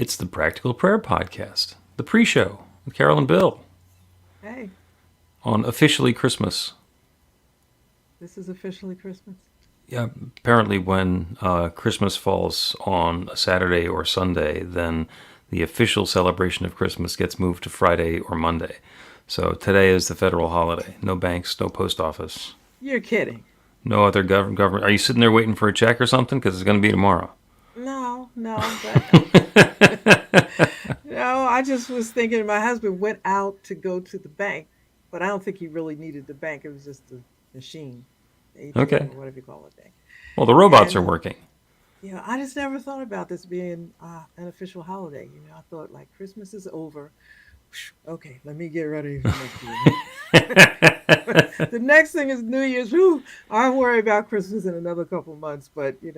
It's the Practical Prayer Podcast, the pre-show with Carol and Bill Hey, on officially Christmas. this is officially Christmas. Yeah, apparently when Christmas falls on a Saturday or Sunday, then the official celebration of Christmas gets moved to Friday or Monday. So today is the federal holiday. No banks, no post office, You're kidding. no other government. Are you sitting there waiting for a check or something? Because it's going to be tomorrow. No, I just was thinking my husband went out to go to the bank, but I don't think he really needed the bank. It was just the machine, the ATM Okay. or whatever you call it thing. Well, the robots are And, working. I just never thought about this being an official holiday. I thought like Christmas is over. Okay, let me get ready for next year. The next thing is New Year's. Whew, I'll worry about Christmas in another couple months, but it's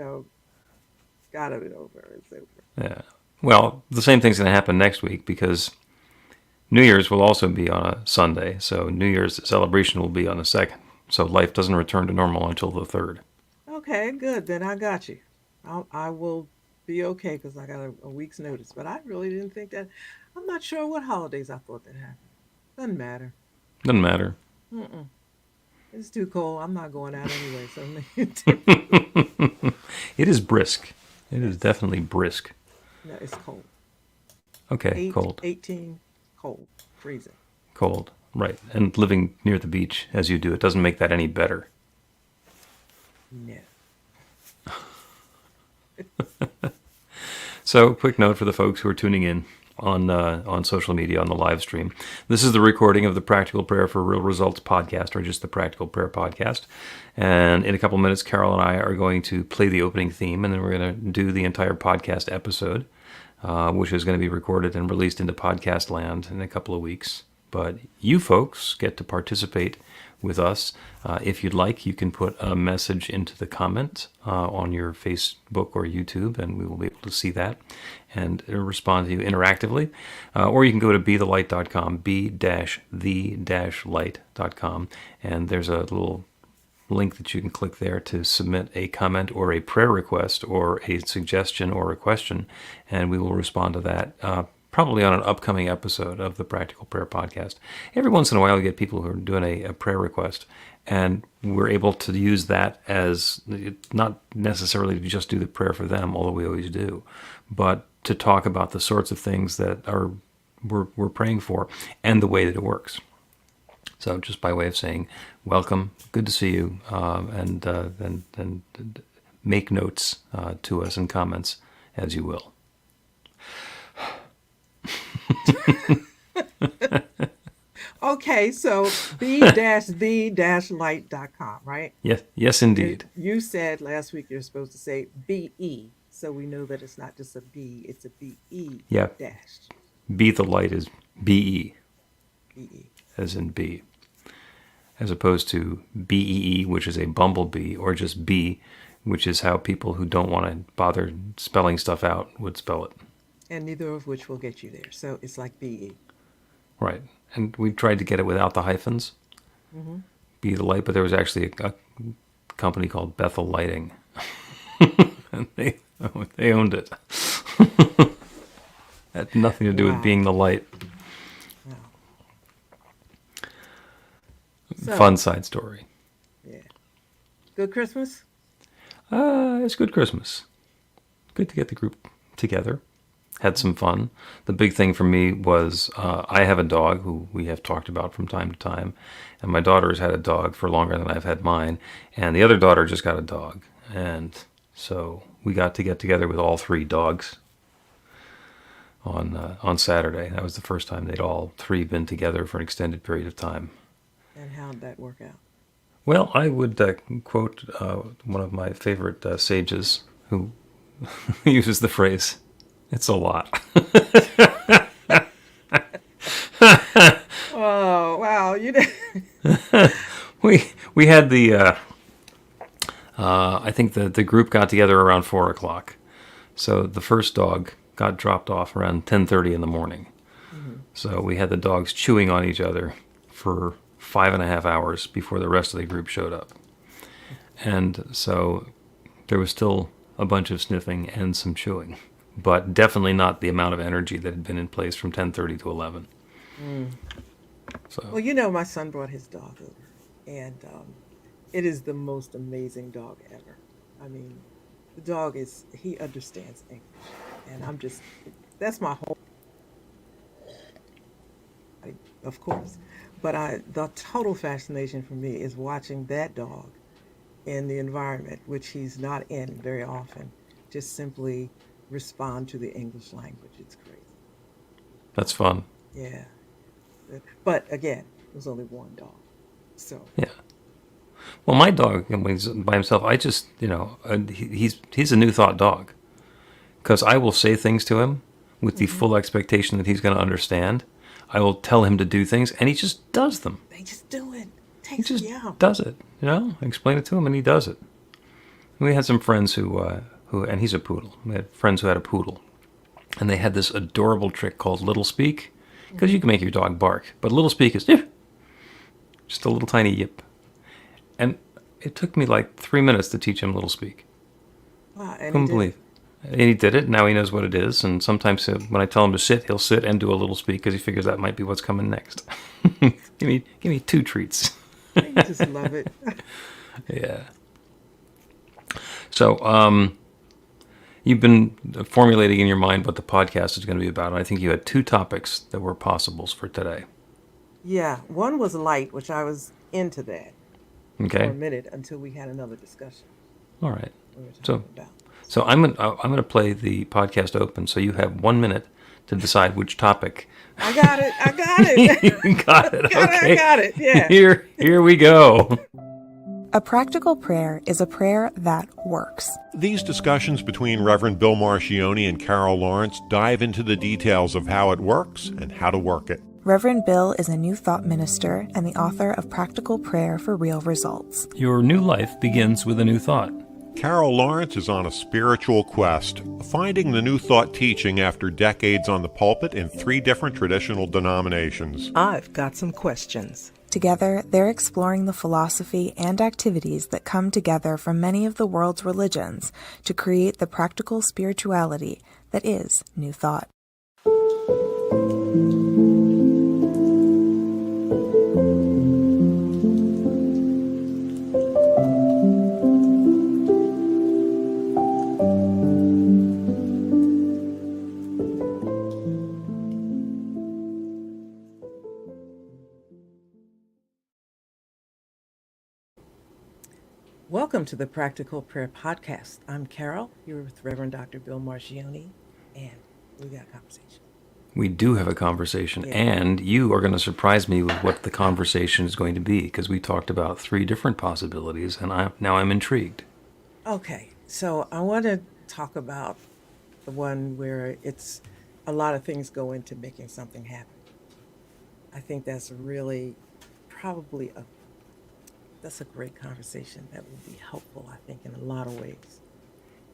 gotta be over. It's over. Yeah. Well, the same thing's going to happen next week because New Year's will also be on a Sunday. So New Year's celebration will be on the 2nd. So life doesn't return to normal until the 3rd. Okay, good. Then I got you. I will be okay because I got a week's notice. But I really didn't think that. I'm not sure what holidays I thought that happened. Doesn't matter. Doesn't matter. Mm-mm. It's too cold. I'm not going out anyway. So It is brisk. It is yes, definitely brisk. no, it's cold. Okay, cold. 18, cold, freezing. Cold. Right. And living near the beach as you do, it doesn't make that any better. No. So, quick note for the folks who are tuning in on social media on the live stream. This is the recording of the Practical Prayer for Real Results podcast, or just the Practical Prayer podcast. And in a couple minutes, Carol and I are going to play the opening theme, and then we're going to do the entire podcast episode, which is going to be recorded and released into podcast land in a couple of weeks. But you folks get to participate with us. If you'd like, you can put a message into the comments on your Facebook or YouTube, and we will be able to see that and respond to you interactively. Or you can go to bethelight.com, b-the-light.com, and there's a little link that you can click there to submit a comment or a prayer request or a suggestion or a question, and we will respond to that probably on an upcoming episode of the Practical Prayer Podcast. Every once in a while, we get people who are doing a prayer request, and we're able to use that as not necessarily to just do the prayer for them, although we always do, but to talk about the sorts of things that we're praying for and the way that it works. So, just by way of saying, welcome, good to see you, and make notes to us and comments as you will. Okay, so b-the-light.com, right? Yes, And indeed. you said last week you're supposed to say BE, so we know that it's not just a B, it's a BE Yeah, dash be the light is B-E, BE. as in B, as opposed to B-E-E, which is a bumblebee, or just B, which is how people who don't want to bother spelling stuff out would spell it. And neither of which will get you there. So it's like BE. Right. And we tried to get it without the hyphens, Hmm. Be the light, but there was actually a company called Bethel Lighting, and they owned it. Had nothing to do with Wow. being the light. Wow. Fun So, side story. yeah. Good Christmas? It's good Christmas. Good to get the group together. Had some fun. The big thing for me was I have a dog who we have talked about from time to time, and my daughter has had a dog for longer than I've had mine, and the other daughter just got a dog, and so we got to get together with all three dogs on Saturday. That was the first time they'd all three been together for an extended period of time. And how'd that work out? Well, I would quote one of my favorite sages who uses the phrase, "It's a lot." Oh, wow. We had I think the group got together around 4 o'clock. So the first dog got dropped off around 10:30 in the morning. Mhm. So we had the dogs chewing on each other for 5.5 hours before the rest of the group showed up. And so there was still a bunch of sniffing and some chewing. but definitely not the amount of energy that had been in place from 10:30 to 11. Mm. So, Well, my son brought his dog over, and it is the most amazing dog ever. I mean, the dog he understands English, and that's my whole, of course. But the total fascination for me is watching that dog in the environment, which he's not in very often, just simply respond to the English language. It's crazy. that's fun. Yeah. But again, it was only one dog. So, Yeah. Well, my dog, when he's by himself, I just, he's a new thought dog. Because I will say things to him with the hmm full expectation that he's going to understand. I will tell him to do things, and he just does them. they just do it. He Takes, just yeah. does it. I explain it to him, and he does it. We had some friends and he's a poodle. We had friends who had a poodle, and they had this adorable trick called Little Speak, because you hmm can make your dog bark, but Little Speak is just a little tiny yip. And it took me like 3 minutes to teach him Little Speak. Wow. And he Couldn't did believe it. it. And he did it. Now he knows what it is. And sometimes when I tell him to sit, he'll sit and do a little speak because he figures that might be what's coming next. Give me two treats. I just love it. Yeah. So you've been formulating in your mind what the podcast is going to be about. And I think you had two topics that were possibles for today. Yeah. One was light, which I was into that for a Okay. minute until we had another discussion All right. we were So talking about. so I'm gonna play the podcast open. So you have 1 minute to decide which topic. I got it. I got You it. got it. I Okay. got it. Yeah. Here we go. A practical prayer is a prayer that works. These discussions between Reverend Bill Marchiony and Carol Lawrence dive into the details of how it works and how to work it. Reverend Bill is a New Thought minister and the author of Practical Prayer for Real Results. Your new life begins with a new thought. Carol Lawrence is on a spiritual quest, finding the New Thought teaching after decades on the pulpit in 3 different traditional denominations. I've got some questions. Together, they're exploring the philosophy and activities that come together from many of the world's religions to create the practical spirituality that is New Thought. Welcome to the Practical Prayer Podcast. I'm Carol. You're with Reverend Dr. Bill Marchiony, and we got a conversation. We do have a conversation, Yeah. and you are going to surprise me with what the conversation is going to be because we talked about 3 different possibilities, and now I'm intrigued. Okay, so I want to talk about the one where it's a lot of things go into making something happen. I think that's really probably that's a great conversation that will be helpful, I think, in a lot of ways.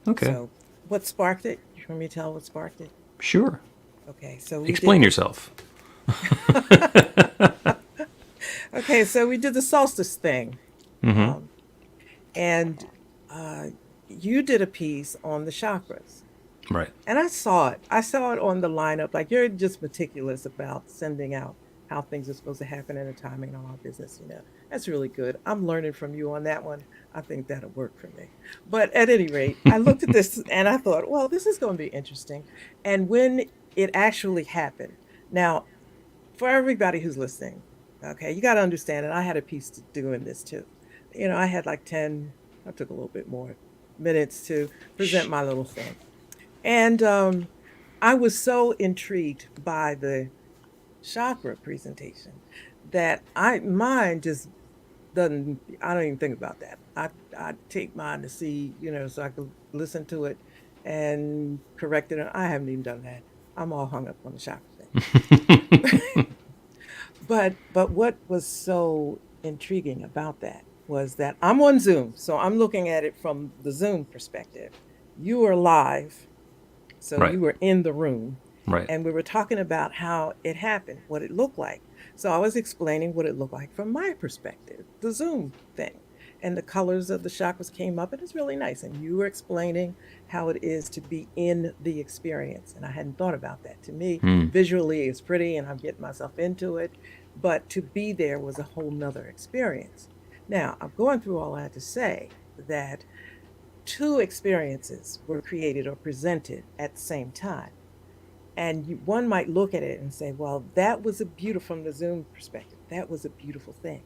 Okay. So, what sparked it? You want me to tell what sparked it? Sure. Okay, so we Explain yourself. Okay, so we did the solstice thing, Mm-hmm. and you did a piece on the chakras, Right. and I saw it. I saw it on the lineup. Like you're just meticulous about sending out how things are supposed to happen and the timing on our business. That's really good. I'm learning from you on that one. I think that'll work for me. But at any rate, I looked at this and I thought, well, this is going to be interesting. And when it actually happened, now, for everybody who's listening, okay, you got to understand that I had a piece to do in this too. I had like 10, I took a little bit more minutes to present my little thing. And I was so intrigued by the chakra presentation that mine just doesn't, I don't even think about that. I take mine to see, so I could listen to it and correct it. I haven't even done that. I'm all hung up on the chakra thing. But what was so intriguing about that was that I'm on Zoom, so I'm looking at it from the Zoom perspective. You were live, so Right. you were in the room, Right. and we were talking about how it happened, what it looked like. So I was explaining what it looked like from my perspective, the Zoom thing. and the colors of the chakras came up, and it's really nice. And you were explaining how it is to be in the experience, and I hadn't thought about that. To me, Hmm. visually, it's pretty, and I'm getting myself into it, but to be there was a whole nother experience. Now, I'm going through all that to say that two experiences were created or presented at the same time. And one might look at it and say, well, that was a beautiful, from the Zoom perspective, that was a beautiful thing.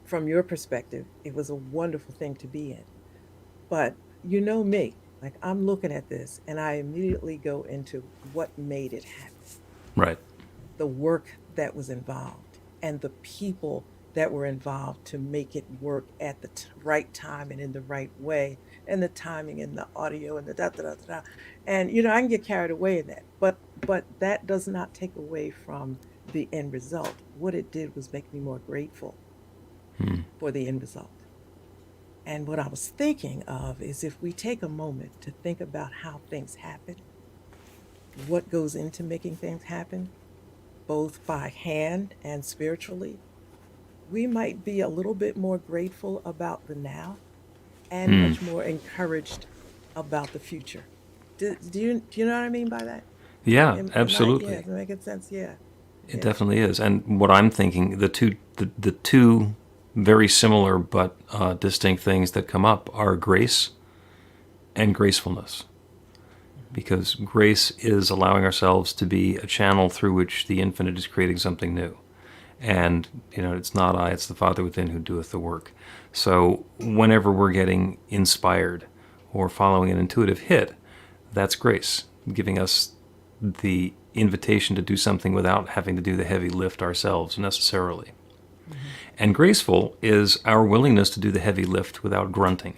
From your perspective, it was a wonderful thing to be in. But you know me, like I'm looking at this and I immediately go into what made it happen, Right. the work that was involved, and the people that were involved to make it work at the right time and in the right way, and the timing and the audio and the da da da da. Da. And I can get carried away in that, but that does not take away from the end result. What it did was make me more grateful Hmm. for the end result. And what I was thinking of is if we take a moment to think about how things happen, what goes into making things happen, both by hand and spiritually, we might be a little bit more grateful about the now and Hmm. much more encouraged about the future. Do you know what I mean by that? Yeah, Yeah, absolutely. is it making sense? Yeah. It Yeah. definitely is. And what I'm thinking, the two very similar but distinct things that come up are grace and gracefulness. Because grace is allowing ourselves to be a channel through which the infinite is creating something new. And, it's not I, it's the Father within who doeth the work. So whenever we're getting inspired or following an intuitive hit, that's grace, giving us the invitation to do something without having to do the heavy lift ourselves necessarily. Hmm. And graceful is our willingness to do the heavy lift without grunting.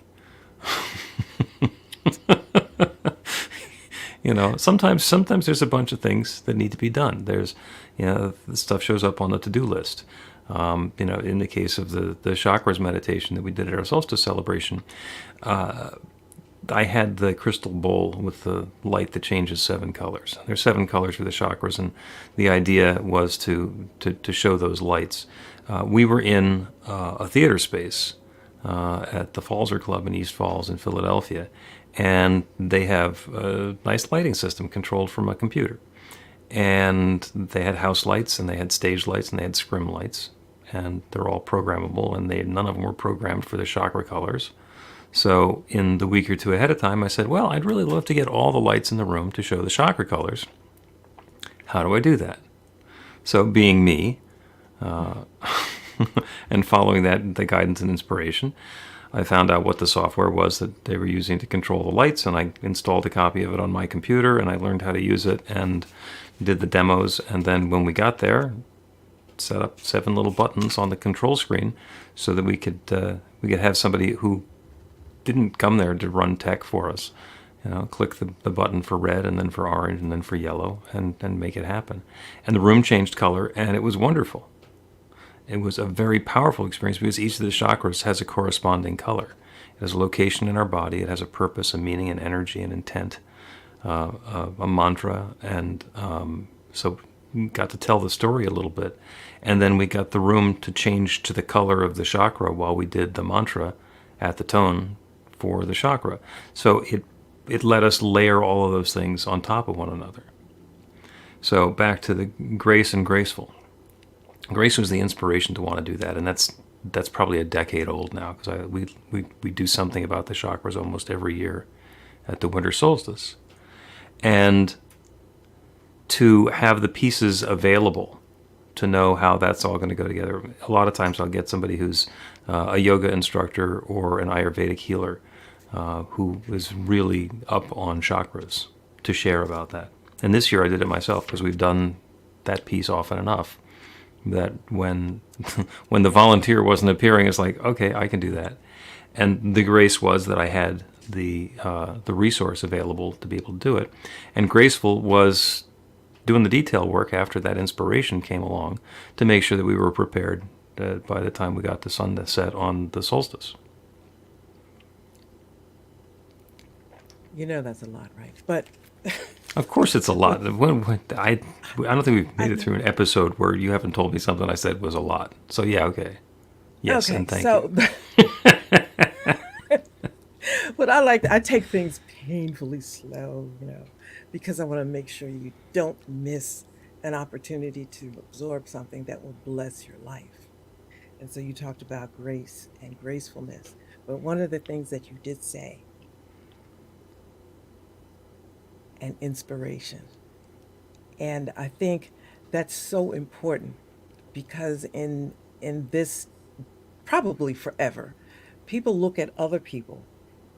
Sometimes there's a bunch of things that need to be done. There's, the stuff shows up on the to-do list. In the case of the chakras meditation that we did at our solstice celebration, I had the crystal bowl with the light that changes 7 colors. There's 7 colors for the chakras, and the idea was to show those lights. We were in a theater space at the Falzer Club in East Falls in Philadelphia, and they have a nice lighting system controlled from a computer. And they had house lights, and they had stage lights, and they had scrim lights, and they're all programmable, and none of them were programmed for the chakra colors. So in the week or two ahead of time, I said, well, I'd really love to get all the lights in the room to show the chakra colors. How do I do that? So being me, and following the guidance and inspiration, I found out what the software was that they were using to control the lights, and I installed a copy of it on my computer, and I learned how to use it and did the demos. And then when we got there, set up 7 little buttons on the control screen so that we could have somebody who didn't come there to run tech for us. Click the button for red and then for orange and then for yellow and make it happen. And the room changed color, and it was wonderful. It was a very powerful experience because each of the chakras has a corresponding color. It has a location in our body. It has a purpose, a meaning, an energy, an intent, a mantra. And so we got to tell the story a little bit. And then we got the room to change to the color of the chakra while we did the mantra at the tone for the chakra. So it let us layer all of those things on top of one another. So back to the grace and graceful. Grace was the inspiration to want to do that, and that's probably a decade old now, because we do something about the chakras almost every year at the winter solstice. And to have the pieces available to know how that's all going to go together. A lot of times I'll get somebody who's a yoga instructor or an Ayurvedic healer who is really up on chakras to share about that. And this year I did it myself because we've done that piece often enough that when the volunteer wasn't appearing, it's like, okay, I can do that. And the grace was that I had the resource available to be able to do it. And graceful was doing the detail work after that inspiration came along to make sure that we were prepared by the time we got the sun to set on the solstice. That's a lot, right? But Of course it's a lot. I don't think we've made it through an episode where you haven't told me something I said was a lot. So yeah, okay. Yes, okay, and thank so you. But I take things painfully slow, because I want to make sure you don't miss an opportunity to absorb something that will bless your life. And so you talked about grace and gracefulness. But one of the things that you did say, and inspiration. And I think that's so important because in this probably forever, people look at other people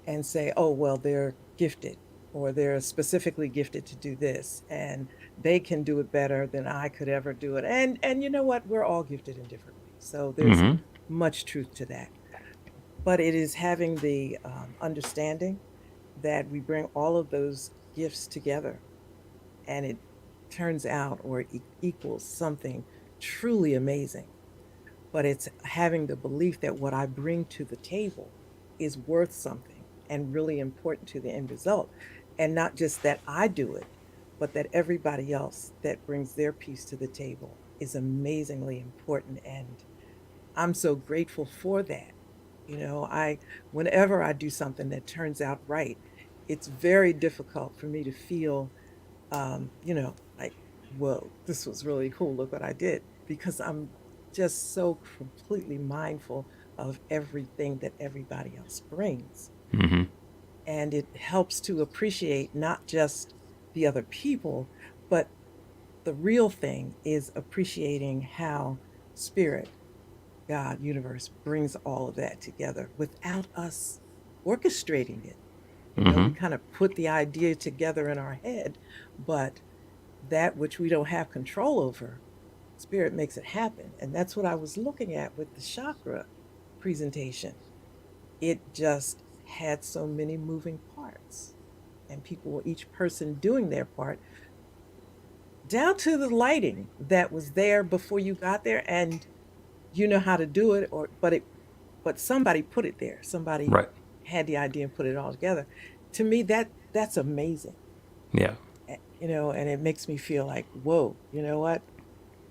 and say, "Oh, well, they're gifted or they're specifically gifted to do this and they can do it better than I could ever do it." And you know what? We're all gifted in different ways. So there's Hmm. much truth to that. But it is having the understanding that we bring all of those gifts together and it turns out or it equals something truly amazing. But it's having the belief that what I bring to the table is worth something and really important to the end result. And not just that I do it, but that everybody else that brings their piece to the table is amazingly important. And I'm so grateful for that. Whenever I do something that turns out right, it's very difficult for me to feel like, whoa, this was really cool. Look what I did. Because I'm just so completely mindful of everything that everybody else brings. Hmm. And it helps to appreciate not just the other people, but the real thing is appreciating how spirit, God, universe brings all of that together without us orchestrating it. We Hmm. kind of put the idea together in our head, but that which we don't have control over, spirit makes it happen. And that's what I was looking at with the chakra presentation. It just had so many moving parts, and people, each person doing their part, down to the lighting that was there before you got there. And you know how to do it, but somebody put it there. Somebody Right. had the idea and put it all together. To me, that's amazing. Yeah. And it makes me feel like, whoa, you know what?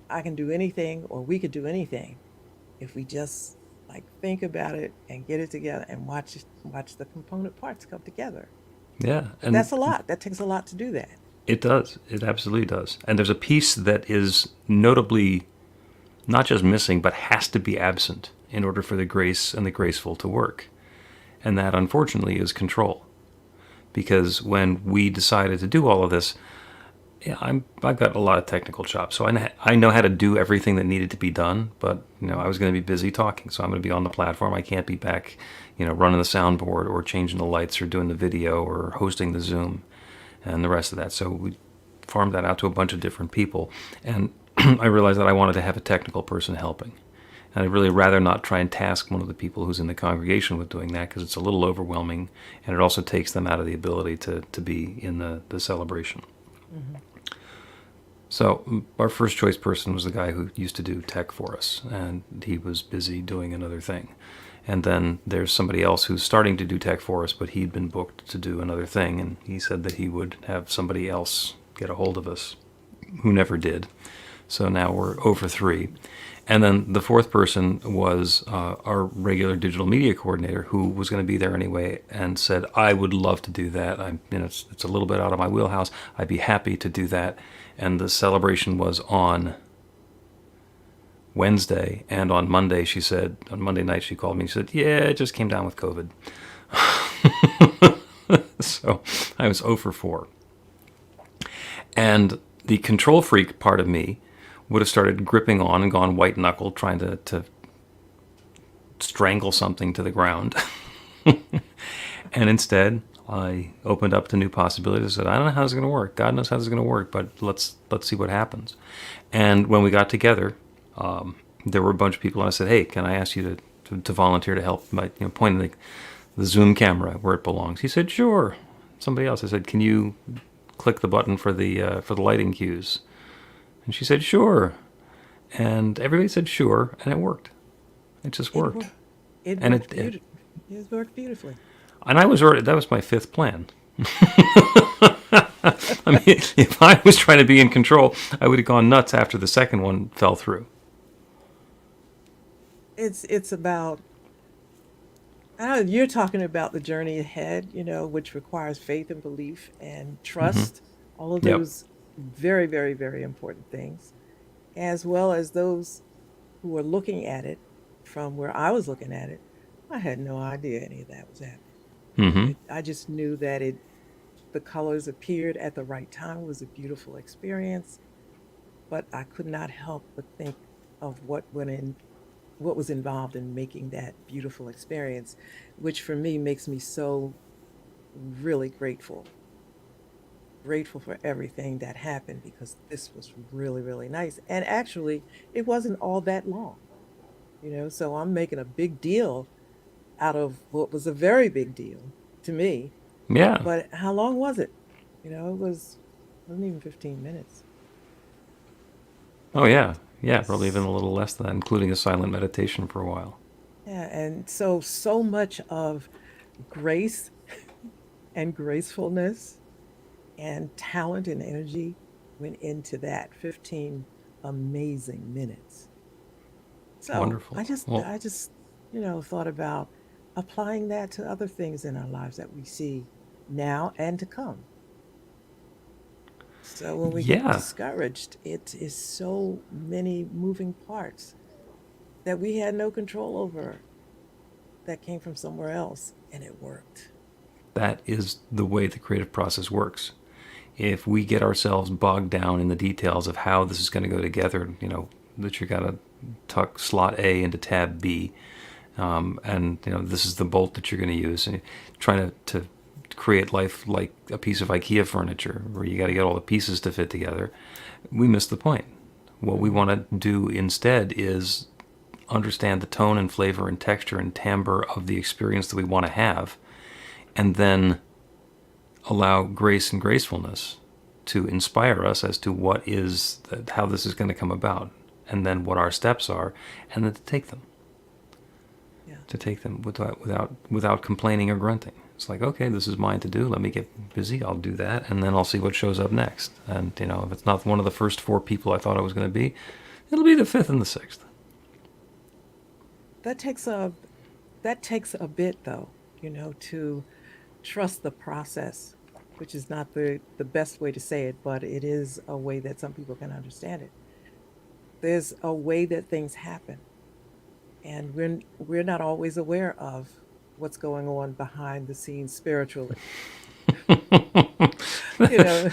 I can do anything, or we could do anything if we just like think about it and get it together and watch the component parts come together. Yeah. But And that's a lot. That takes a lot to do that. it does. It absolutely does. And there's a piece that is notably not just missing, but has to be absent in order for the grace and the graceful to work. And that, unfortunately, is control. Because when we decided to do all of this, yeah, I've got a lot of technical chops, so I know how to do everything that needed to be done. But I was going to be busy talking, so I'm going to be on the platform. I can't be back, running the soundboard or changing the lights or doing the video or hosting the Zoom and the rest of that. So we farmed that out to a bunch of different people, and I realized that I wanted to have a technical person helping. And I'd really rather not try and task one of the people who's in the congregation with doing that because it's a little overwhelming, and it also takes them out of the ability to be in the celebration. Hmm. So our first choice person was the guy who used to do tech for us, and he was busy doing another thing. And then there's somebody else who's starting to do tech for us, but he'd been booked to do another thing, and he said that he would have somebody else get a hold of us, who never did. So now we're over 3. And then the fourth person was our regular digital media coordinator, who was going to be there anyway, and said, "I would love to do that. It's a little bit out of my wheelhouse. I'd be happy to do that." And the celebration was on Wednesday, and on Monday on Monday night she called me and said, "Yeah, it just came down with COVID." So I was 0 for 4. And the control freak part of me would have started gripping on and gone white knuckled, trying to strangle something to the ground. And instead, I opened up to new possibilities. I said, "I don't know how this is going to work. God knows how this is going to work, but let's see what happens." And when we got together, there were a bunch of people, and I said, "Hey, can I ask you to volunteer to help by pointing the Zoom camera where it belongs?" He said, "Sure." Somebody else, I said, "Can you click the button for the lighting cues?" And she said, "Sure." And everybody said sure, and it worked. It just It worked. worked. It And worked beautifully. It worked beautifully. and I was already, that was my 5th plan. I mean, if I was trying to be in control, I would have gone nuts after the second one fell through. It's about You're talking about the journey ahead, which requires faith and belief and Hmm. trust, all of Yep. those very, very, very important things, as well as those who were looking at it from where I was looking at it. I had no idea any of that was happening. Hmm. I just knew that the colors appeared at the right time. It was a beautiful experience, but I could not help but think of what was involved in making that beautiful experience, which for me makes me so really grateful for everything that happened because this was really, really nice. And actually, it wasn't all that long, so I'm making a big deal out of what was a very big deal to me. Yeah. But how long was it? Wasn't even 15 minutes. Oh, yeah. Yeah, probably even S- a little less than that, including a silent meditation for a while. Yeah, and so much of grace and gracefulness and talent and energy went into that 15 amazing minutes. So Wonderful. I just Well, I just thought about applying that to other things in our lives that we see now and to come. So when we get yeah, discouraged, it is so many moving parts that we had no control over that came from somewhere else and it worked. that is the way the creative process works. If we get ourselves bogged down in the details of how this is going to go together, that you got to tuck slot A into tab B, and this is the bolt that you're going to use, and trying to create life like a piece of IKEA furniture where you got to get all the pieces to fit together, we miss the point. What we Hmm. want to do instead is understand the tone and flavor and texture and timbre of the experience that we want to have, and then allow grace and gracefulness to inspire us as to how this is going to come about, and then what our steps are, and then Yeah. to take them without complaining or grunting. It's like, okay, this is mine to do. Let me get busy. I'll do that, and then I'll see what shows up next. And if it's not one of the first four people I thought I was going to be, it'll be the fifth and the sixth. That takes a that takes a bit though, to trust the process, which is not the best way to say it, but it is a way that some people can understand it. There's a way that things happen, and we're not always aware of what's going on behind the scenes spiritually. You know,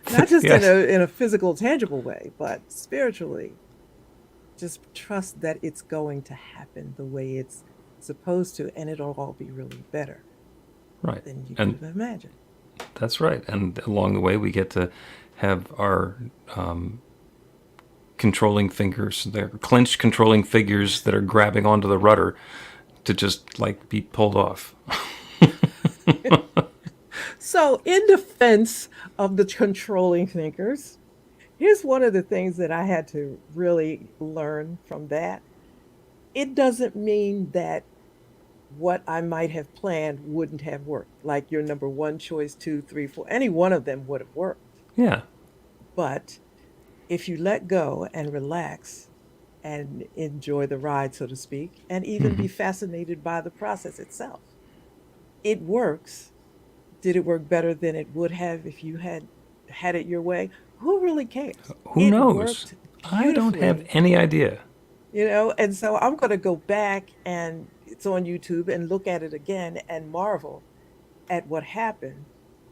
not just in Yes, a physical, tangible way, but spiritually. Just trust that it's going to happen the way it's supposed to, and it'll all be really better right. than you could And have imagined. that's right. And along the way, we get to have our controlling fingers, they're clenched controlling figures that are grabbing onto the rudder to just like be pulled off. So, in defense of the controlling thinkers, here's one of the things that I had to really learn from that. It doesn't mean that what I might have planned wouldn't have worked. Like your number one choice, two, three, four, any one of them would have worked. Yeah. But if you let go and relax and enjoy the ride, so to speak, and even Hmm. be fascinated by the process itself, it works. Did it work better than it would have if you had had it your way? Who really cares? Who It knows? worked I don't have beautifully, any idea. and so I'm going to go back and it's on YouTube and look at it again and marvel at what happened.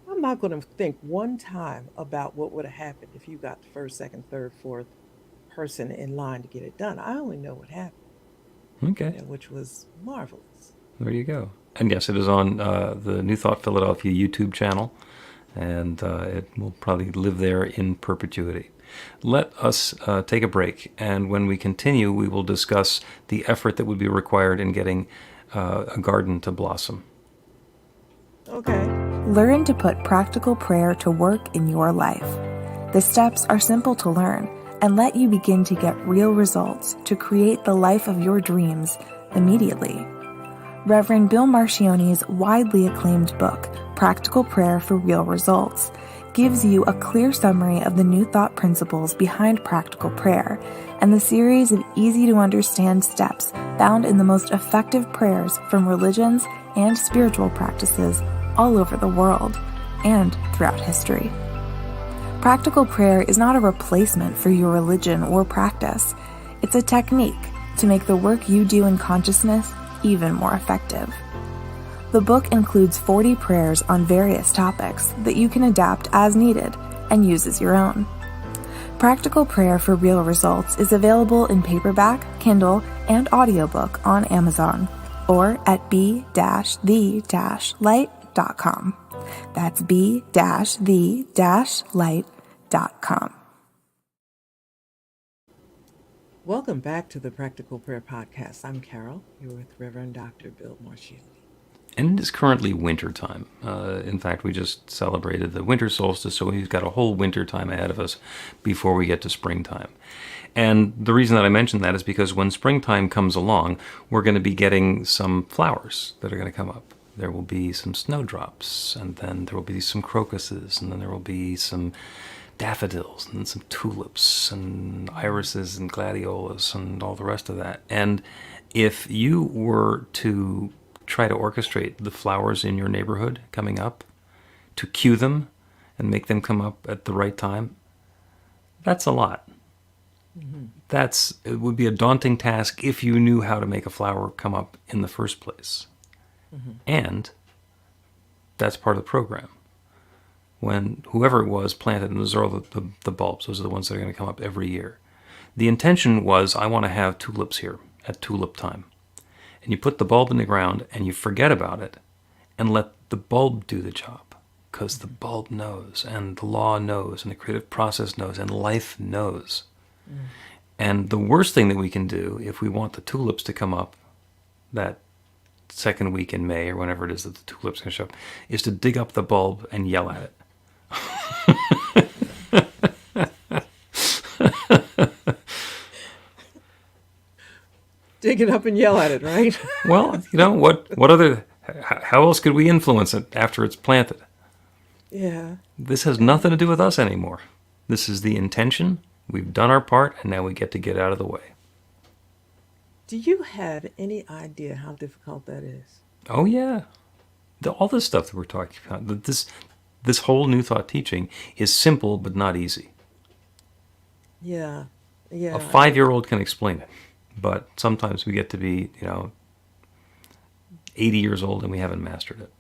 I'm not going to think one time about what would have happened if you got the first, second, third, fourth person in line to get it done. I only know what happened, Okay. which was marvelous. There you go. And yes, it is on the New Thought Philadelphia YouTube channel, and it will probably live there in perpetuity. Let us take a break, and when we continue, we will discuss the effort that would be required in getting a garden to blossom. Okay. Learn to put practical prayer to work in your life. The steps are simple to learn and let you begin to get real results to create the life of your dreams immediately. Reverend Bill Marchiony's widely acclaimed book, Practical Prayer for Real Results, gives you a clear summary of the New Thought principles behind practical prayer and the series of easy-to-understand steps found in the most effective prayers from religions and spiritual practices all over the world and throughout history. Practical prayer is not a replacement for your religion or practice. It's a technique to make the work you do in consciousness even more effective. The book includes 40 prayers on various topics that you can adapt as needed and use as your own. Practical Prayer for Real Results is available in paperback, Kindle, and audiobook on Amazon or at b-the-light.com. That's b-the-light.com. Welcome back to the Practical Prayer Podcast. I'm Carol. You're with Reverend Dr. Bill Marchiony. And it is currently winter time. In fact, we just celebrated the winter solstice, so we've got a whole winter time ahead of us before we get to springtime. And the reason that I mention that is because when springtime comes along, we're going to be getting some flowers that are going to come up. There will be some snowdrops, and then there will be some crocuses, and then there will be some daffodils, and some tulips, and irises, and gladiolas, and all the rest of that. And if you were to try to orchestrate the flowers in your neighborhood coming up, to cue them and make them come up at the right time, that's a lot. It would be a daunting task if you knew how to make a flower come up in the first place. And that's part of the program. When whoever it was planted, and those are all the bulbs, those are the ones that are going to come up every year. The intention was, I want to have tulips here at tulip time. And you put the bulb in the ground and you forget about it and let the bulb do the job, because the bulb knows, and the law knows, and the creative process knows, and life knows. And the worst thing that we can do if we want the tulips to come up that second week in May, or whenever it is that the tulips are going to show up, is to dig up the bulb and yell at it. Dig it up and yell at it, right? Well, how else could we influence it after it's planted? Yeah. This has nothing to do with us anymore. This is the intention. We've done our part, and now we get to get out of the way. Do you have any idea how difficult that is? Oh, yeah. All this stuff that we're talking about, this whole New Thought teaching is simple but not easy. Yeah. A 5-year-old can explain it, but sometimes we get to be, 80 years old and we haven't mastered it.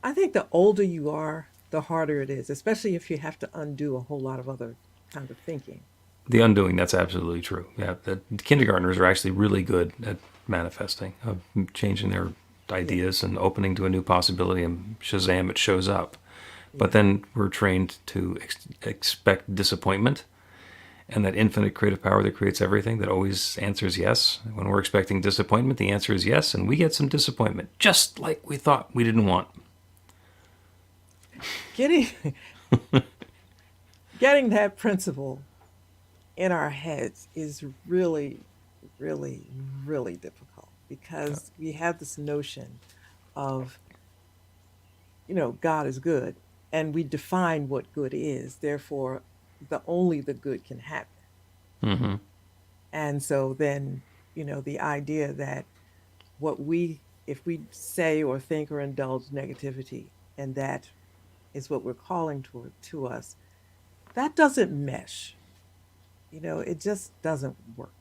I think the older you are, the harder it is, especially if you have to undo a whole lot of other kind of thinking. The undoing, that's absolutely true. Yeah, the kindergartners are actually really good at manifesting, of changing their ideas and opening to a new possibility, and shazam, it shows up. But then we're trained to expect disappointment, and that infinite creative power that creates everything, that always answers yes. When we're expecting disappointment, the answer is yes, and we get some disappointment, just like we thought we didn't want. Getting that principle in our heads is really, really, really difficult, because we have this notion of, God is good, and we define what good is. Therefore, only the good can happen. Mm-hmm. And so then, the idea that if we say or think or indulge negativity, and that is what we're calling to us, that doesn't mesh. It just doesn't work.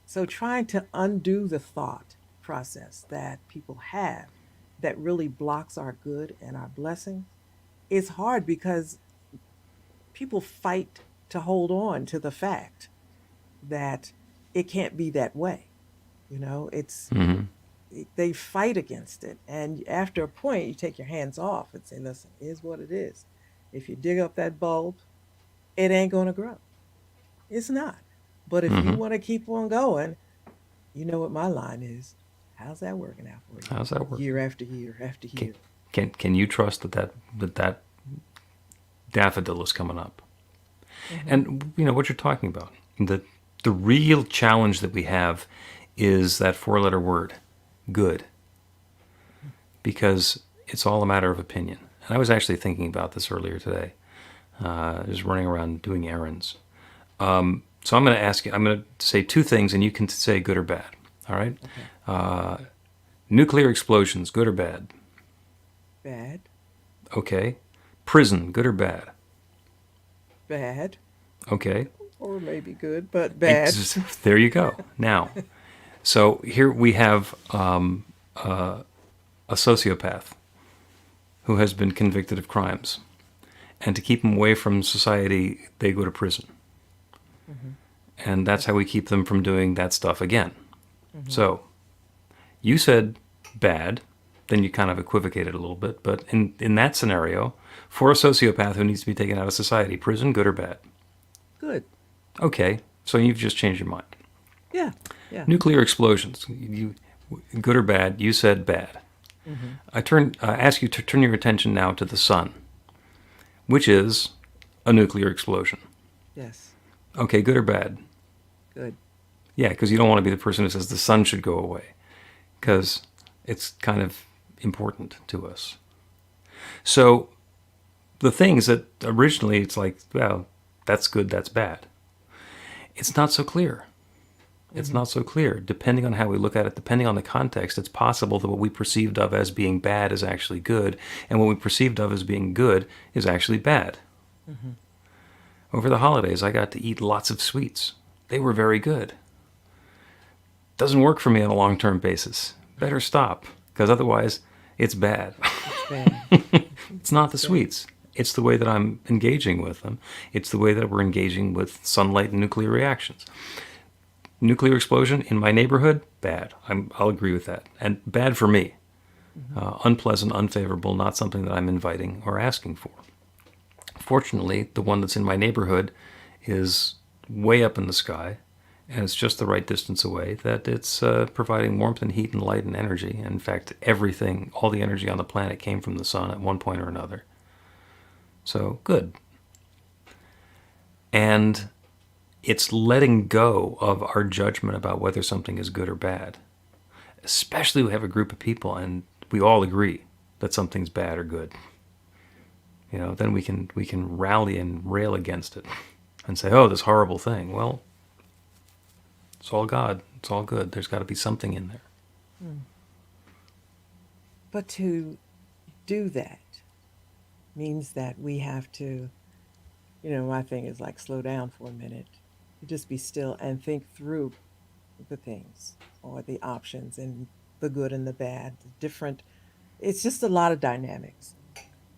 So trying to undo the thought process that people have that really blocks our good and our blessing is hard, because people fight to hold on to the fact that it can't be that way. They fight against it. And after a point, you take your hands off and say, listen, here's what it is. If you dig up that bulb, it ain't going to grow. It's not. But if you want to keep on going, you know what my line is. How's that working out for you? How's that work? Year after year after year. Can you trust that daffodil is coming up? And what you're talking about. The real challenge that we have is that 4-letter word, good. Because it's all a matter of opinion. And I was actually thinking about this earlier today, just running around doing errands. So I'm going to ask you, I'm going to say two things, and you can say good or bad. All right? Okay. Nuclear explosions, good or bad? Bad. Okay. Prison, good or bad? Bad. Okay. Or maybe good, but bad. There you go. Now, so here we have a sociopath who has been convicted of crimes. And to keep them away from society, they go to prison. And that's how we keep them from doing that stuff again. So, you said bad, then you kind of equivocated a little bit, but in that scenario, for a sociopath who needs to be taken out of society, prison, good or bad? Good. Okay, so you've just changed your mind. Yeah. Yeah. Nuclear explosions, good or bad? You said bad. I ask you to turn your attention now to the sun, which is a nuclear explosion. Yes. Okay, good or bad? Good. Yeah, because you don't want to be the person who says the sun should go away, because it's kind of important to us. So the things that originally it's like, well, that's good, that's bad. It's not so clear. It's not so clear. Depending on how we look at it, depending on the context, it's possible that what we perceived of as being bad is actually good, and what we perceived of as being good is actually bad. Over the holidays, I got to eat lots of sweets. They were very good. Doesn't work for me on a long-term basis. Better stop, because otherwise it's bad. Bad. It's not the sweets. It's the way that I'm engaging with them. It's the way that we're engaging with sunlight and nuclear reactions. Nuclear explosion in my neighborhood, bad. I'll agree with that. And bad for me. Unpleasant, unfavorable, not something that I'm inviting or asking for. Fortunately, the one that's in my neighborhood is way up in the sky, and it's just the right distance away that it's providing warmth and heat and light and energy. In fact, everything, all the energy on the planet came from the sun at one point or another. So, good. And it's letting go of our judgment about whether something is good or bad. Especially we have a group of people and we all agree that something's bad or good. You know, then we can rally and rail against it and say, oh, this horrible thing. Well, it's all God. It's all good. There's got to be something in there. But to do that means that we have to, my thing is like slow down for a minute, just be still and think through the things or the options and the good and the bad, the different. It's just a lot of dynamics.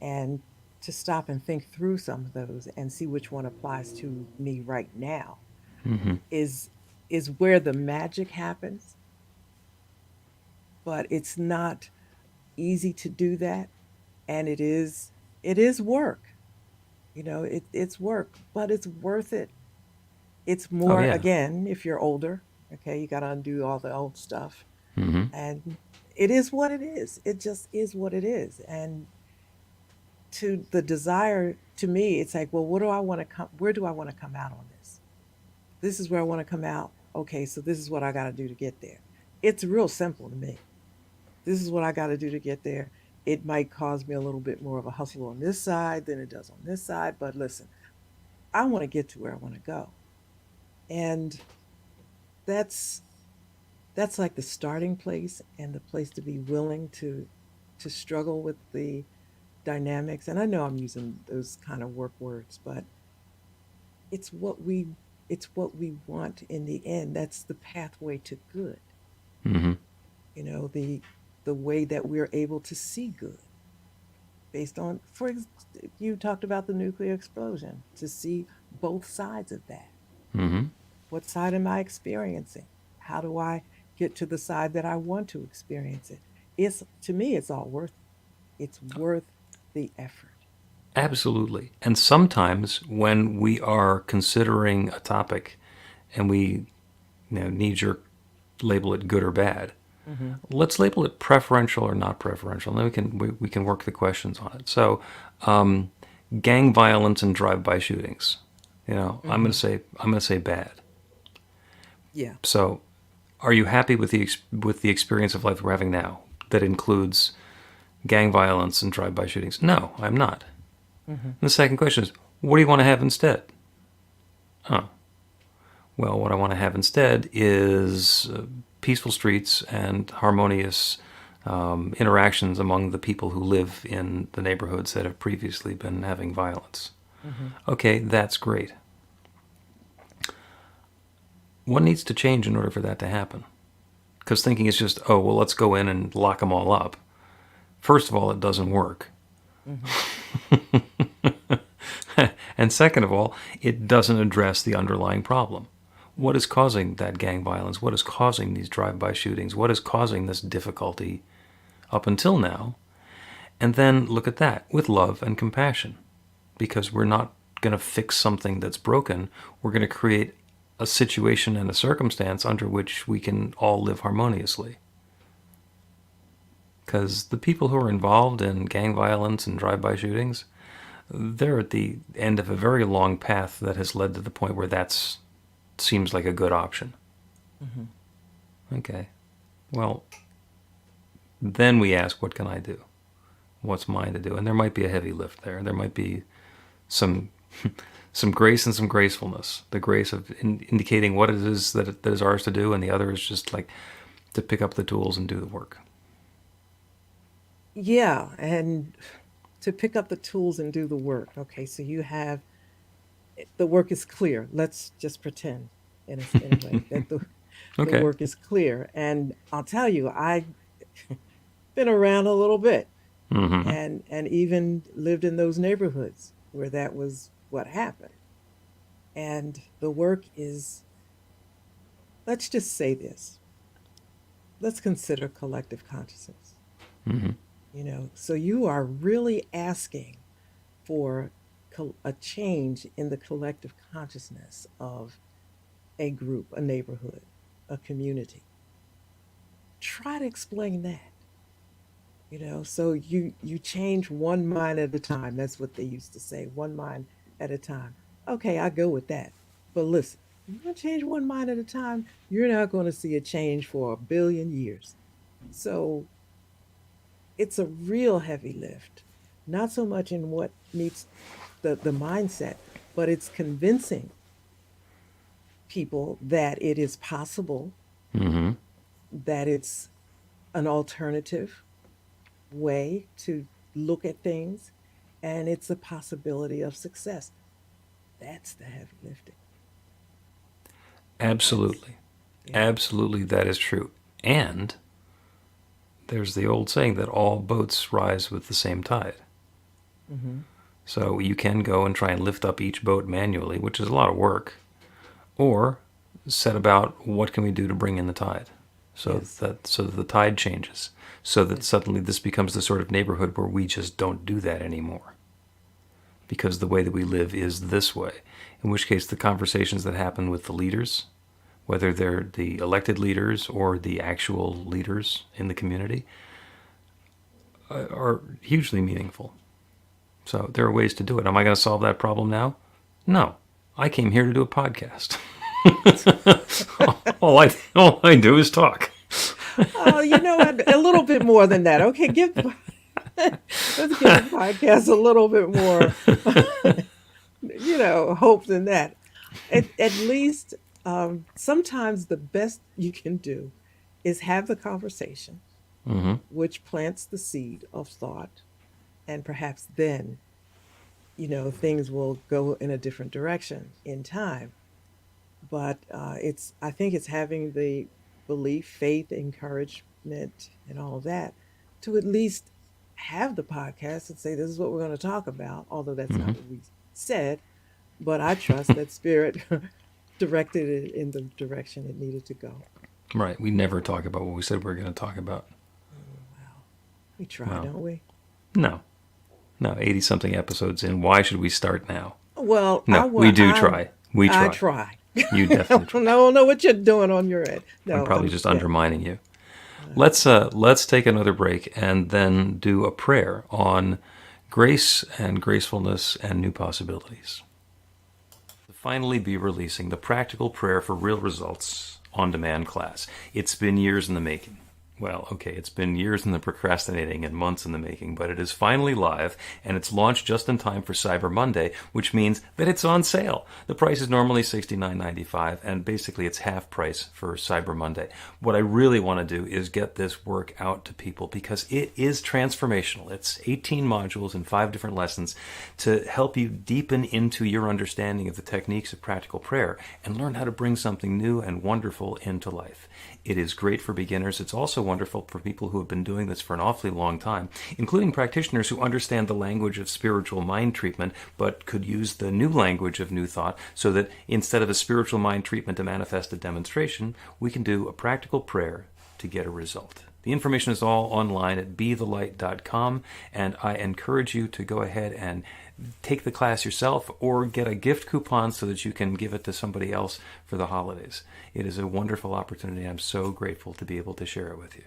And to stop and think through some of those and see which one applies to me right now is where the magic happens. But it's not easy to do that, and it is work. It's work, but it's worth it. It's Oh, more, yeah. again, if you're older, okay, you got to undo all the old stuff. Mm-hmm. And it is what it is. It just is what it is. And to the desire, to me, it's like, well, where do I want to come out on this? This is where I want to come out. Okay, so this is what I got to do to get there. It's real simple to me. This is what I got to do to get there. It might cause me a little bit more of a hustle on this side than it does on this side. But listen, I want to get to where I want to go. And that's like the starting place and the place to be willing to struggle with the dynamics. And I know I'm using those kind of work words, but it's what we want in the end. That's the pathway to good. Mm-hmm. The way that we're able to see good based on, you talked about the nuclear explosion, to see both sides of that. Mm-hmm. What side am I experiencing? How do I get to the side that I want to experience it? To me, it's all worth it. It's worth the effort. Absolutely. And sometimes when we are considering a topic and we knee-jerk label it good or bad, let's label it preferential or not preferential. And then we can work the questions on it. So gang violence and drive-by shootings. I'm going to say bad. Yeah. So are you happy with the experience of life we're having now that includes gang violence and drive-by shootings? No, I'm not. And the second question is, what do you want to have instead? Oh, well, what I want to have instead is peaceful streets and harmonious interactions among the people who live in the neighborhoods that have previously been having violence. Okay, that's great. What needs to change in order for that to happen? Because thinking is just, oh, well, let's go in and lock them all up. First of all, it doesn't work. And second of all, it doesn't address the underlying problem. What is causing that gang violence? What is causing these drive-by shootings? What is causing this difficulty up until now? And then look at that with love and compassion. Because we're not going to fix something that's broken. We're going to create a situation and a circumstance under which we can all live harmoniously. Because the people who are involved in gang violence and drive-by shootings, they're at the end of a very long path that has led to the point where that seems like a good option. Okay. Well, then we ask, what can I do? What's mine to do? And there might be a heavy lift there. There might be some grace and some gracefulness. The grace of indicating what it is that is ours to do, and the other is just like to pick up the tools and do the work. Yeah, and to pick up the tools and do the work. Okay, so you have, the work is clear. Let's just pretend in a way that the Okay. work is clear. And I'll tell you, I've been around a little bit and even lived in those neighborhoods where that was what happened. And the work is, let's just say this. Let's consider collective consciousness. So you are really asking for a change in the collective consciousness of a group, a neighborhood, a community. Try to explain that. So you change one mind at a time. That's what they used to say, one mind at a time. Okay, I go with that. But listen, you're going to change one mind at a time, you're not going to see a change for 1 billion years. So it's a real heavy lift, not so much in what meets the mindset, but it's convincing people that it is possible, that it's an alternative way to look at things, and it's a possibility of success. That's the heavy lifting. Absolutely. Yeah. Absolutely, that is true. And there's the old saying that all boats rise with the same tide. So you can go and try and lift up each boat manually, which is a lot of work, or set about what can we do to bring in the tide, so that the tide changes, so that suddenly this becomes the sort of neighborhood where we just don't do that anymore, because the way that we live is this way. In which case, the conversations that happen with the leaders, whether they're the elected leaders or the actual leaders in the community, are hugely meaningful. So there are ways to do it. Am I going to solve that problem now? No. I came here to do a podcast. all I do is talk. Oh, a little bit more than that. Okay, let's give the podcast a little bit more, hope than that. At least sometimes the best you can do is have the conversation, which plants the seed of thought, and perhaps then, things will go in a different direction in time. But I think it's having the belief, faith, encouragement, and all of that to at least have the podcast and say, this is what we're going to talk about, although that's not what we said. But I trust that Spirit directed it in the direction it needed to go. Right. We never talk about what we said we were going to talk about. We try, don't we? No, 80-something episodes in. Why should we start now? Well, no, we do try. We try. I try. You definitely try. I don't know what you're doing on your end. No, I'm probably just undermining you. Let's take another break and then do a prayer on grace and gracefulness and new possibilities. To finally be releasing the Practical Prayer for Real Results on Demand class. It's been years in the making. Well, okay, it's been years in the procrastinating and months in the making, but it is finally live, and it's launched just in time for Cyber Monday, which means that it's on sale. The price is normally $69.95, and basically it's half price for Cyber Monday. What I really want to do is get this work out to people because it is transformational. It's 18 modules and 5 different lessons to help you deepen into your understanding of the techniques of practical prayer and learn how to bring something new and wonderful into life. It is great for beginners. It's also wonderful for people who have been doing this for an awfully long time, including practitioners who understand the language of spiritual mind treatment, but could use the new language of New Thought so that instead of a spiritual mind treatment to manifest a demonstration, we can do a practical prayer to get a result. The information is all online at bethelight.com, and I encourage you to go ahead and take the class yourself or get a gift coupon so that you can give it to somebody else for the holidays. It is a wonderful opportunity. I'm so grateful to be able to share it with you.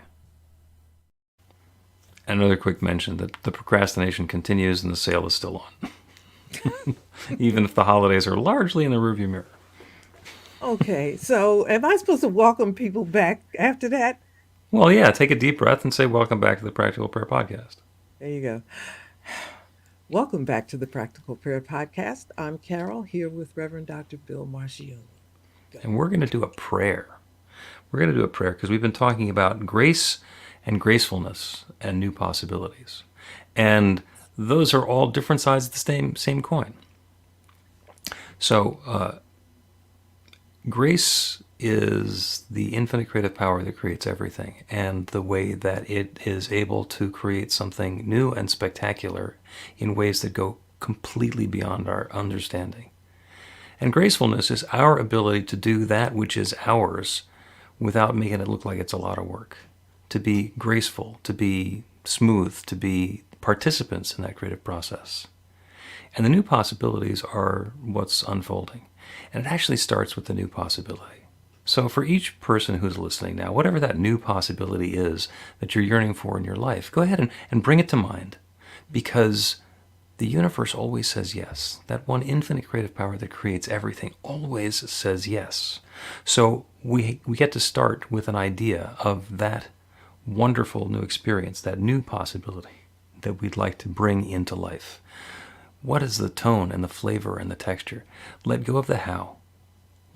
Another quick mention that the procrastination continues and the sale is still on. Even if the holidays are largely in the rearview mirror. Okay, so am I supposed to welcome people back after that? Well, yeah, take a deep breath and say, welcome back to the Practical Prayer Podcast. There you go. Welcome back to the Practical Prayer Podcast. I'm Carol, here with Reverend Dr. Bill Marchiony. And we're going to do a prayer. We're going to do a prayer because we've been talking about grace and gracefulness and new possibilities. And those are all different sides of the same coin. So, grace is the infinite creative power that creates everything, and the way that it is able to create something new and spectacular in ways that go completely beyond our understanding. And gracefulness is our ability to do that which is ours without making it look like it's a lot of work. To be graceful, to be smooth, to be participants in that creative process. And the new possibilities are what's unfolding. And it actually starts with the new possibility. So for each person who's listening now, whatever that new possibility is that you're yearning for in your life, go ahead and bring it to mind. Because the universe always says yes. That one infinite creative power that creates everything always says yes. So we get to start with an idea of that wonderful new experience, that new possibility that we'd like to bring into life. What is the tone and the flavor and the texture? Let go of the how.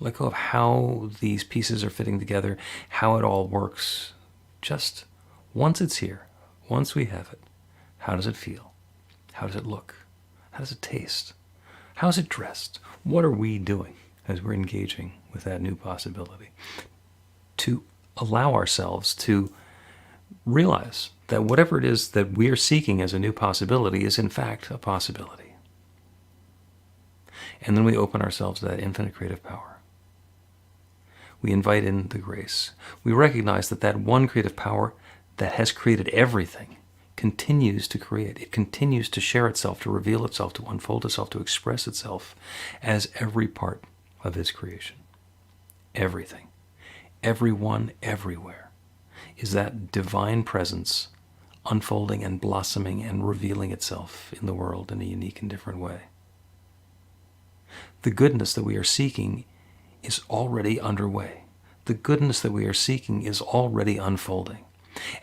Let go of how these pieces are fitting together, how it all works. Just once it's here, once we have it, how does it feel? How does it look? How does it taste? How is it dressed? What are we doing as we're engaging with that new possibility? To allow ourselves to realize that whatever it is that we are seeking as a new possibility is in fact a possibility. And then we open ourselves to that infinite creative power. We invite in the grace. We recognize that that one creative power that has created everything continues to create. It continues to share itself, to reveal itself, to unfold itself, to express itself as every part of its creation. Everything, everyone, everywhere is that divine presence unfolding and blossoming and revealing itself in the world in a unique and different way. The goodness that we are seeking is already underway. The goodness that we are seeking is already unfolding.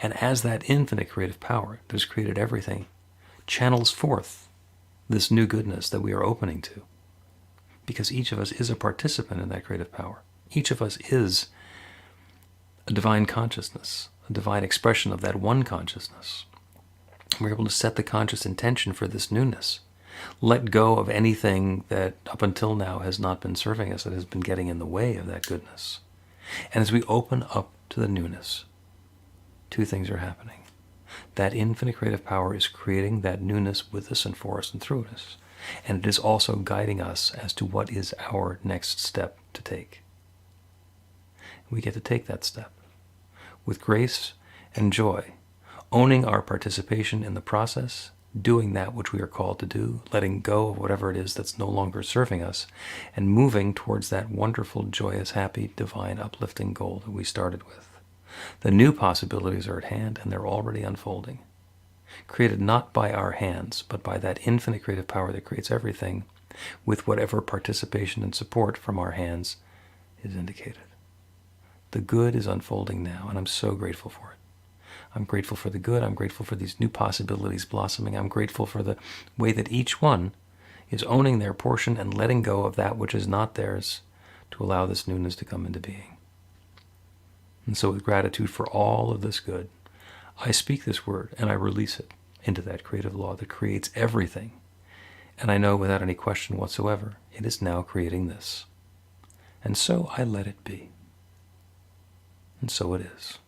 And as that infinite creative power that has created everything channels forth this new goodness that we are opening to, because each of us is a participant in that creative power. Each of us is a divine consciousness, a divine expression of that one consciousness. We're able to set the conscious intention for this newness. Let go of anything that up until now has not been serving us, that has been getting in the way of that goodness. And as we open up to the newness, two things are happening. That infinite creative power is creating that newness with us and for us and through us. And it is also guiding us as to what is our next step to take. We get to take that step with grace and joy, owning our participation in the process, doing that which we are called to do, letting go of whatever it is that's no longer serving us, and moving towards that wonderful, joyous, happy, divine, uplifting goal that we started with. The new possibilities are at hand, and they're already unfolding. Created not by our hands, but by that infinite creative power that creates everything, with whatever participation and support from our hands is indicated. The good is unfolding now, and I'm so grateful for it. I'm grateful for the good. I'm grateful for these new possibilities blossoming. I'm grateful for the way that each one is owning their portion and letting go of that which is not theirs to allow this newness to come into being. And so with gratitude for all of this good, I speak this word and I release it into that creative law that creates everything. And I know without any question whatsoever, it is now creating this. And so I let it be. And so it is.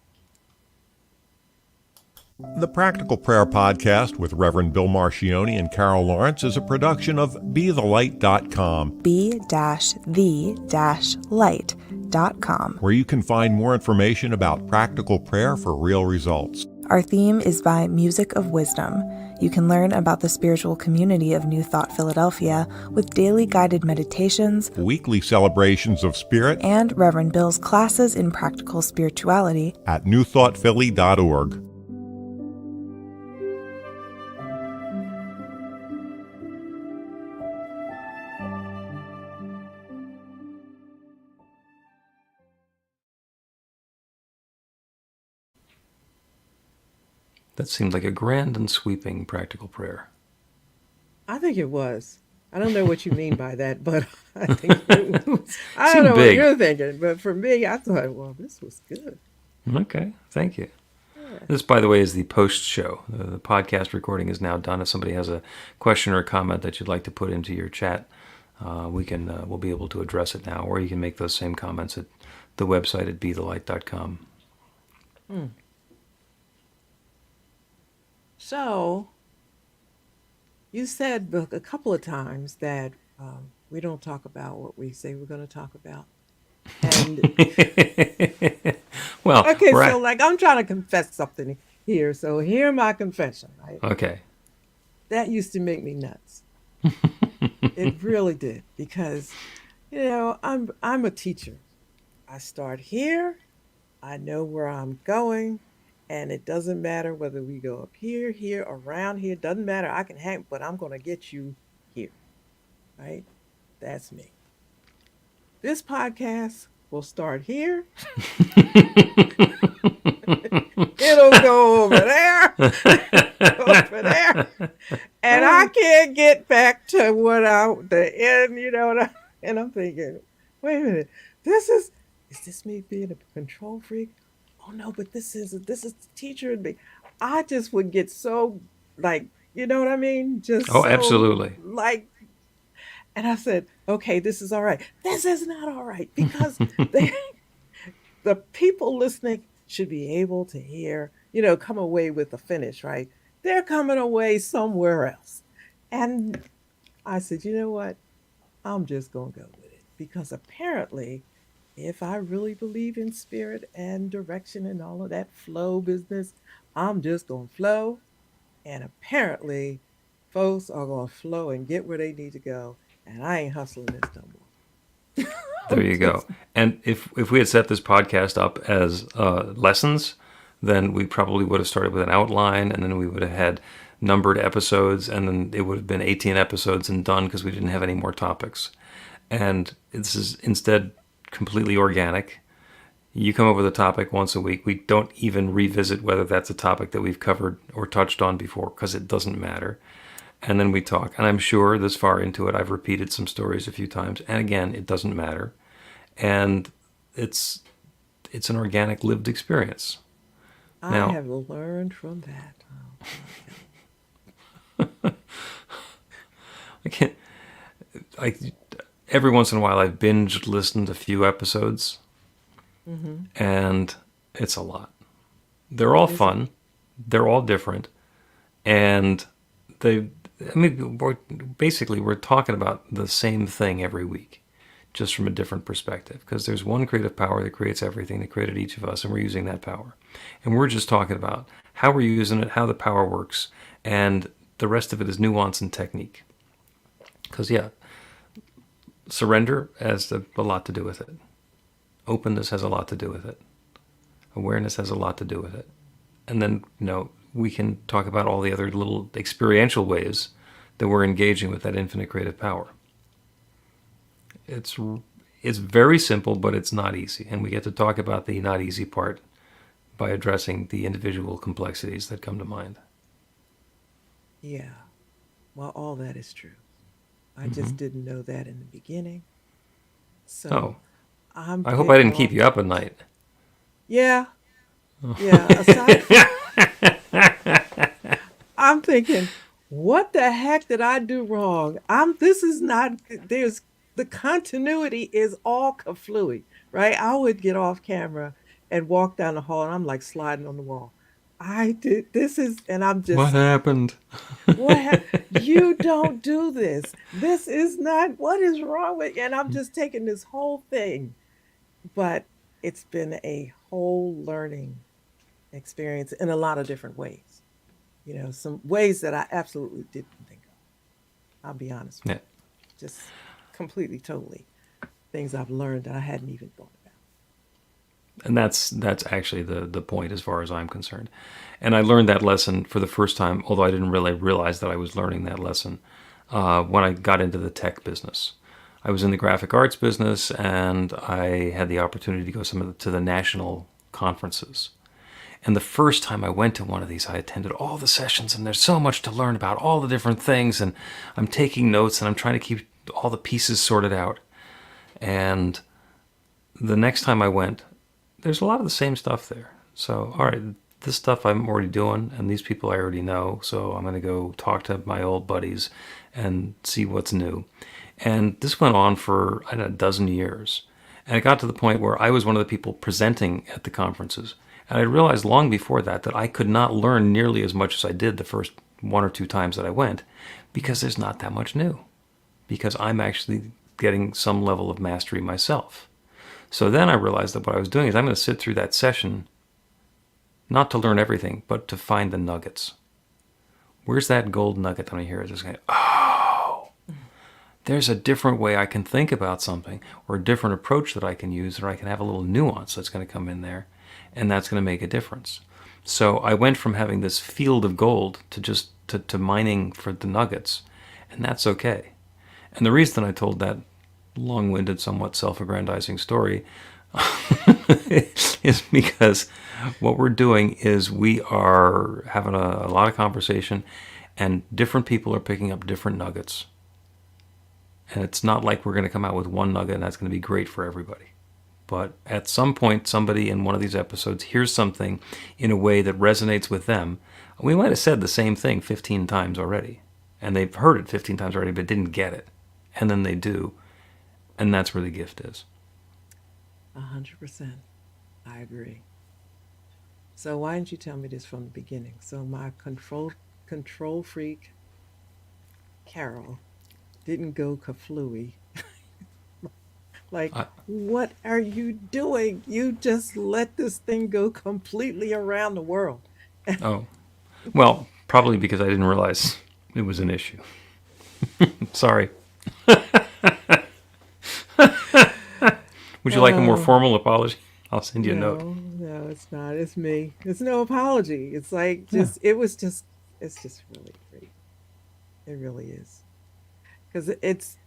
The Practical Prayer Podcast with Reverend Bill Marchiony and Carol Lawrence is a production of BeTheLight.com, be-the-light.com. where you can find more information about practical prayer for real results. Our theme is by Music of Wisdom. You can learn about the spiritual community of New Thought Philadelphia with daily guided meditations, Weekly celebrations of spirit and Reverend Bill's classes in practical spirituality at newthoughtphilly.org. That seemed like a grand and sweeping practical prayer. I think it was. I don't know what you mean by that, but I think it was. I Seemed don't know big. what you're thinking, but for me, I thought, well, this was good. Okay, thank you. This, by the way, is the post show. The podcast recording is now done. If somebody has a question or a comment that you'd like to put into your chat, we'll be able to address it now, or you can make those same comments at the website at BeTheLight.com. So, you said a couple of times that we don't talk about what we say we're going to talk about. And Well, okay, we're so like I'm trying to confess something here. So hear my confession, right? okay. That used to make me nuts. It really did because, I'm a teacher. I start here. I know where I'm going. And it doesn't matter whether we go up here, around here. Doesn't matter. I can hang, but I'm going to get you here. Right? That's me. This podcast will start here. It'll go over there. Over there. And I can't get back to the end, and I'm thinking, wait a minute. Is this me being a control freak? Oh no, but this is the teacher in me. I just would get so you know what I mean? Just Oh, so, absolutely. and I said, okay, this is all right. This is not all right because the people listening should be able to hear, come away with a finish, right? They're coming away somewhere else. And I said, you know what? I'm just going to go with it because apparently if I really believe in spirit and direction and all of that flow business, I'm just going to flow. And apparently, folks are going to flow and get where they need to go. And I ain't hustling this no more. There you go. And if we had set this podcast up as lessons, then we probably would have started with an outline, and then we would have had numbered episodes, and then it would have been 18 episodes and done because we didn't have any more topics. And this is instead completely organic. You come up with a topic once a week. We don't even revisit whether that's a topic that we've covered or touched on before because it doesn't matter. And then we talk. And I'm sure this far into it, I've repeated some stories a few times. And again, it doesn't matter. And it's an organic lived experience. I Now, have learned from that. Every once in a while, I've binge listened a few episodes, and it's a lot. They're all fun. They're all different. And we're talking about the same thing every week, just from a different perspective. Because there's one creative power that creates everything, that created each of us, and we're using that power. And we're just talking about how we're using it, how the power works, and the rest of it is nuance and technique. Because, surrender has a lot to do with it. Openness has a lot to do with it. Awareness has a lot to do with it. And then, we can talk about all the other little experiential ways that we're engaging with that infinite creative power. It's very simple, but it's not easy. And we get to talk about the not easy part by addressing the individual complexities that come to mind. Yeah. Well, all that is true. I just didn't know that in the beginning. So Oh, I'm I hope I didn't taking keep off. you up at night. Yeah. Yeah. Aside from, I'm thinking, what the heck did I do wrong? This is not, there's, the continuity is all kaflooey, right? I would get off camera and walk down the hall and I'm like sliding on the wall. I did, this is, and I'm What just, happened? you don't do this. This is not, what is wrong with you? And I'm just taking this whole thing. But it's been a whole learning experience in a lot of different ways. Some ways that I absolutely didn't think of. I'll be honest with Yeah. you. Just completely, totally things I've learned that I hadn't even thought about. And that's actually the point as far as I'm concerned. And I learned that lesson for the first time, although I didn't really realize that I was learning that lesson, when I got into the tech business. I was in the graphic arts business, and I had the opportunity to go to the national conferences. And the first time I went to one of these, I attended all the sessions, and there's so much to learn about all the different things, and I'm taking notes, and I'm trying to keep all the pieces sorted out. And the next time I went, there's a lot of the same stuff there. So, all right, this stuff I'm already doing, and these people I already know, so I'm going to go talk to my old buddies and see what's new. And this went on for, I don't know, a dozen years. And it got to the point where I was one of the people presenting at the conferences. And I realized long before that I could not learn nearly as much as I did the first one or two times that I went, because there's not that much new. Because I'm actually getting some level of mastery myself. So then I realized that what I was doing is I'm going to sit through that session, not to learn everything, but to find the nuggets. Where's that gold nugget that I hear? Just going, oh, there's a different way I can think about something, or a different approach that I can use, or I can have a little nuance that's going to come in there, and that's going to make a difference. So I went from having this field of gold to just to mining for the nuggets, and that's okay. And the reason I told that long-winded, somewhat self-aggrandizing story is because what we're doing is we are having a lot of conversation, and different people are picking up different nuggets. And it's not like we're going to come out with one nugget and that's going to be great for everybody. But at some point, somebody in one of these episodes hears something in a way that resonates with them. We might have said the same thing 15 times already, and they've heard it 15 times already, but didn't get it. And then they do. And that's where the gift is. 100%. I agree. So why didn't you tell me this from the beginning? So my control freak Carol didn't go kaflooey. Like, what are you doing? You just let this thing go completely around the world. Oh, well, probably because I didn't realize it was an issue. Sorry. Would you like a more formal apology? I'll send you a note. No, it's not. It's me. It's no apology. It's like it's just really great. It really is. Because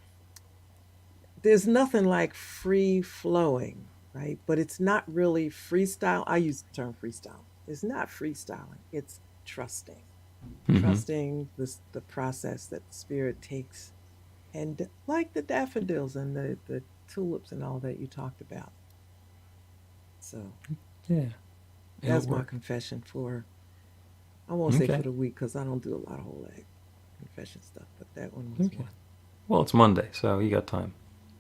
there's nothing like free flowing, right? But it's not really freestyle. I use the term freestyle. It's not freestyling. It's trusting. Trusting the process that the spirit takes. And like the daffodils and the tulips and all that you talked about. So Yeah. that's It'll my work. confession I won't say Okay. for the week because I don't do a lot of whole egg confession stuff, but that one was Okay. one. Well, it's Monday, so you got time.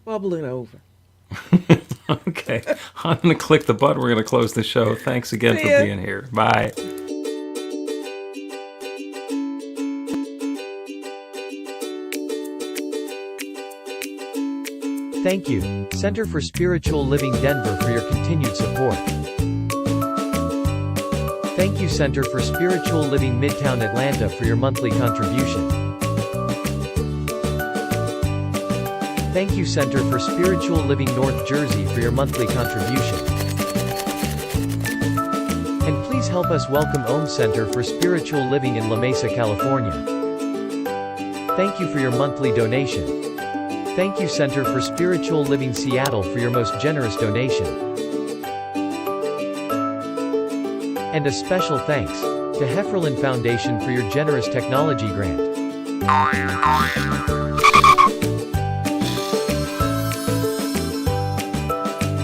Bubbling over. Okay. I'm going to click the button. We're going to close the show. Thanks again See for ya. being here. Bye. Thank you, Center for Spiritual Living Denver, for your continued support. Thank you, Center for Spiritual Living Midtown Atlanta, for your monthly contribution. Thank you, Center for Spiritual Living North Jersey, for your monthly contribution. And please help us welcome Om Center for Spiritual Living in La Mesa, California. Thank you for your monthly donation. Thank you, Center for Spiritual Living Seattle, for your most generous donation. And a special thanks to Hefferlin Foundation for your generous technology grant.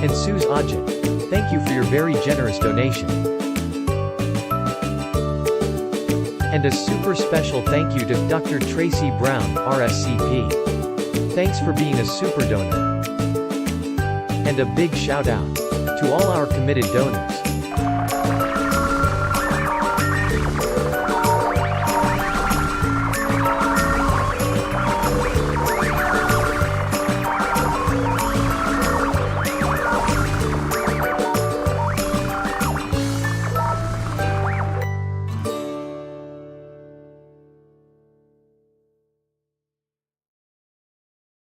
And Suze Ajit, thank you for your very generous donation. And a super special thank you to Dr. Tracy Brown, RSCP. Thanks for being a super donor. And a big shout out to all our committed donors.